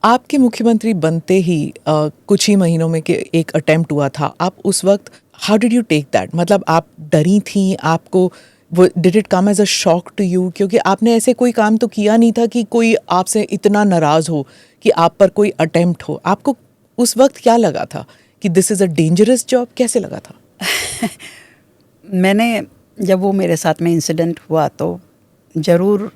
आपके मुख्यमंत्री बनते ही कुछ ही महीनों में के एक अटेम्प्ट हुआ था, आप उस वक्त how did you take that? मतलब आप डरी थी, आपको वो did it come as a shock to you? क्योंकि आपने ऐसे कोई काम तो किया नहीं था कि कोई आपसे इतना नाराज़ हो कि आप पर कोई अटेम्प्ट हो। आपको उस वक्त क्या लगा था कि this is a dangerous job? कैसे लगा था? मैंने जब वो मेरे साथ में इंसिडेंट हुआ तो ज़रूर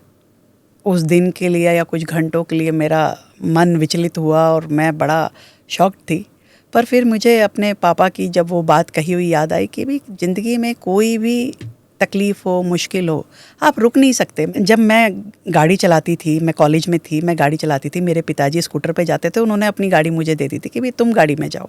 उस दिन के लिए या कुछ घंटों के लिए मेरा मन विचलित हुआ और मैं बड़ा शॉक थी। पर फिर मुझे अपने पापा की जब वो बात कही हुई याद आई कि भी ज़िंदगी में कोई भी तकलीफ़ हो, मुश्किल हो, आप रुक नहीं सकते। जब मैं गाड़ी चलाती थी, मैं कॉलेज में थी, मैं गाड़ी चलाती थी, मेरे पिताजी स्कूटर पे जाते थे, उन्होंने अपनी गाड़ी मुझे दे दी थी कि भाई तुम गाड़ी में जाओ।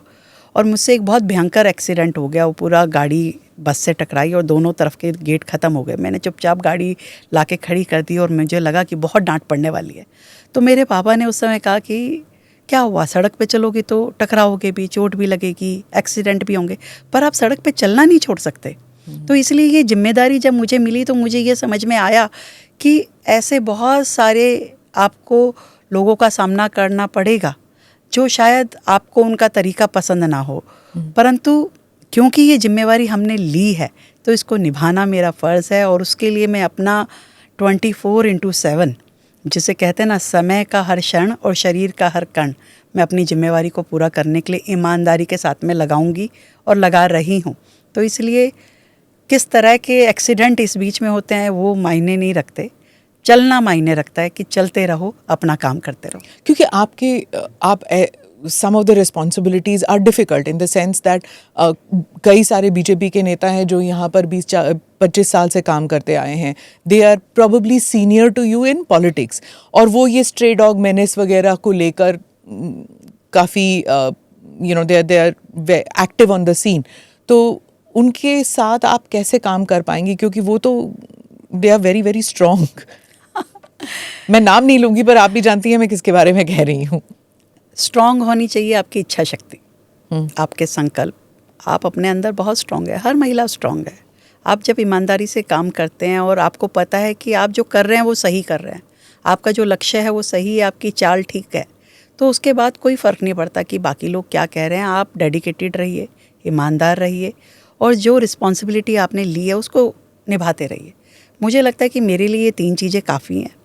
और मुझसे एक बहुत भयंकर एक्सीडेंट हो गया, वो पूरा गाड़ी बस से टकराई और दोनों तरफ के गेट ख़त्म हो गए। मैंने चुपचाप गाड़ी लाके खड़ी कर दी और मुझे लगा कि बहुत डांट पड़ने वाली है। तो मेरे पापा ने उस समय कहा कि क्या हुआ, सड़क पे चलोगी तो टकराओगे भी, चोट भी लगेगी, एक्सीडेंट भी होंगे, पर आप सड़क पे चलना नहीं छोड़ सकते। तो इसलिए ये जिम्मेदारी जब मुझे मिली तो मुझे ये समझ में आया कि ऐसे बहुत सारे आपको लोगों का सामना करना पड़ेगा जो शायद आपको उनका तरीका पसंद ना हो, परंतु क्योंकि ये जिम्मेवारी हमने ली है तो इसको निभाना मेरा फ़र्ज़ है। और उसके लिए मैं अपना 24/7 जिसे कहते हैं ना, समय का हर क्षण और शरीर का हर कण, मैं अपनी जिम्मेवारी को पूरा करने के लिए ईमानदारी के साथ में लगाऊंगी और लगा रही हूँ। तो इसलिए किस तरह के एक्सीडेंट इस बीच में होते हैं वो मायने नहीं रखते, चलना मायने रखता है कि चलते रहो, अपना काम करते रहो। क्योंकि आप some of the responsibilities are difficult in the sense that कई सारे बीजेपी के नेता हैं जो यहाँ पर 20-25 साल से काम करते आए हैं, they are probably senior to you in politics, और वो ये stray dog menace वगैरह को लेकर काफ़ी they are active on the scene। तो उनके साथ आप कैसे काम कर पाएंगी? क्योंकि वो तो they are very very strong। मैं नाम नहीं लूँगी पर आप भी जानती हैं मैं किसके बारे में कह रही हूँ। स्ट्रांग होनी चाहिए आपकी इच्छा शक्ति, आपके संकल्प। आप अपने अंदर बहुत स्ट्रांग है, हर महिला स्ट्रांग है। आप जब ईमानदारी से काम करते हैं और आपको पता है कि आप जो कर रहे हैं वो सही कर रहे हैं, आपका जो लक्ष्य है वो सही है, आपकी चाल ठीक है, तो उसके बाद कोई फ़र्क नहीं पड़ता कि बाकी लोग क्या कह रहे हैं। आप डेडिकेटेड रहिए, ईमानदार रहिए और जो रिस्पॉन्सिबिलिटी आपने ली है उसको निभाते रहिए। मुझे लगता है कि मेरे लिए ये 3 चीज़ें काफ़ी हैं,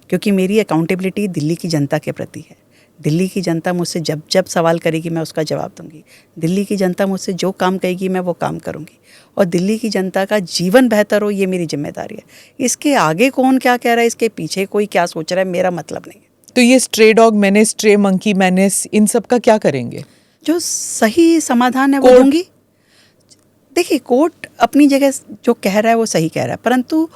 क्योंकि मेरी अकाउंटेबिलिटी दिल्ली की जनता के प्रति है। दिल्ली की जनता मुझसे जब जब सवाल करेगी मैं उसका जवाब दूंगी। दिल्ली की जनता मुझसे जो काम कहेगी मैं वो काम करूंगी, और दिल्ली की जनता का जीवन बेहतर हो ये मेरी जिम्मेदारी है। इसके आगे कौन क्या कह रहा है, इसके पीछे कोई क्या सोच रहा है, मेरा मतलब नहीं है। तो ये stray dog menace, stray monkey menace, इन सब का क्या करेंगे? जो सही समाधान है वो दूंगी। देखिए, कोर्ट अपनी जगह जो कह रहा है वो सही कह रहा है, परंतु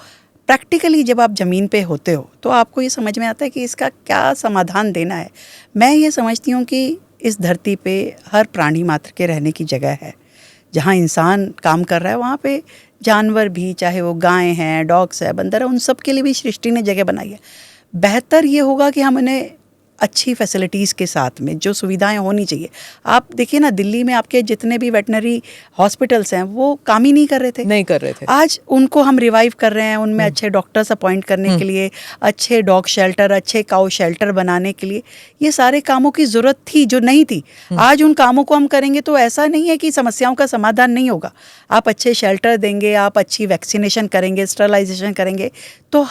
प्रैक्टिकली जब आप ज़मीन पे होते हो तो आपको ये समझ में आता है कि इसका क्या समाधान देना है। मैं ये समझती हूँ कि इस धरती पे हर प्राणी मात्र के रहने की जगह है। जहाँ इंसान काम कर रहा है वहाँ पे जानवर भी, चाहे वो गायें हैं, डॉग्स है, बंदर है, उन सब के लिए भी सृष्टि ने जगह बनाई है। बेहतर ये होगा कि हम उन्हें अच्छी फैसिलिटीज़ के साथ में जो सुविधाएं होनी चाहिए। आप देखिए ना, दिल्ली में आपके जितने भी वेटनरी हॉस्पिटल्स हैं वो काम ही नहीं कर रहे थे। आज उनको हम रिवाइव कर रहे हैं, उनमें अच्छे डॉक्टर्स अपॉइंट करने के लिए, अच्छे डॉग शेल्टर, अच्छे काऊ शेल्टर बनाने के लिए, ये सारे कामों की ज़रूरत थी जो नहीं थी। आज उन कामों को हम करेंगे तो ऐसा नहीं है कि समस्याओं का समाधान नहीं होगा। आप अच्छे शेल्टर देंगे, आप अच्छी वैक्सीनेशन करेंगे, स्टरलाइजेशन करेंगे, तो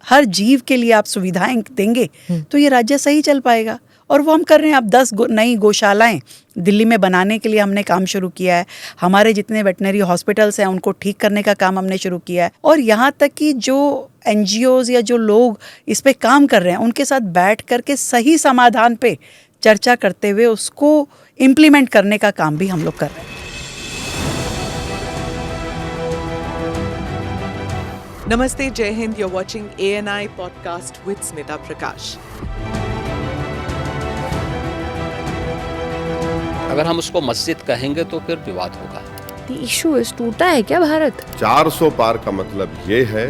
हर जीव के लिए आप सुविधाएं देंगे तो ये राज्य सही चल पाएगा। और वो हम कर रहे हैं। अब 10 नई गौशालाएं दिल्ली में बनाने के लिए हमने काम शुरू किया है। हमारे जितने वेटनरी हॉस्पिटल्स हैं उनको ठीक करने का काम हमने शुरू किया है। और यहाँ तक कि जो NGOs या जो लोग इस पे काम कर रहे हैं उनके साथ बैठ करके सही समाधान पे चर्चा करते हुए उसको इम्प्लीमेंट करने का काम भी हम लोग कर रहे हैं। नमस्ते, जय Hind. You're watching ANI podcast with Smita Prakash। अगर हम उसको मस्जिद कहेंगे तो फिर विवाद होगा। The issue is टूटा है क्या भारत? 400 पार का मतलब ये है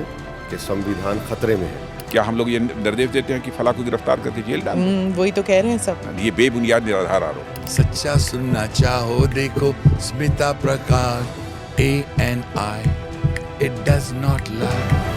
कि संविधान खतरे में है। क्या हम लोग ये निर्देश देते हैं कि फला को गिरफ्तार करके जेल डाल? वही तो कह रहे हैं सब। ये बेबुनियाद निराधार आरोप। सच्चा सुनना चाहो देखो स्मिता प्रकाश ANI, it does not lie।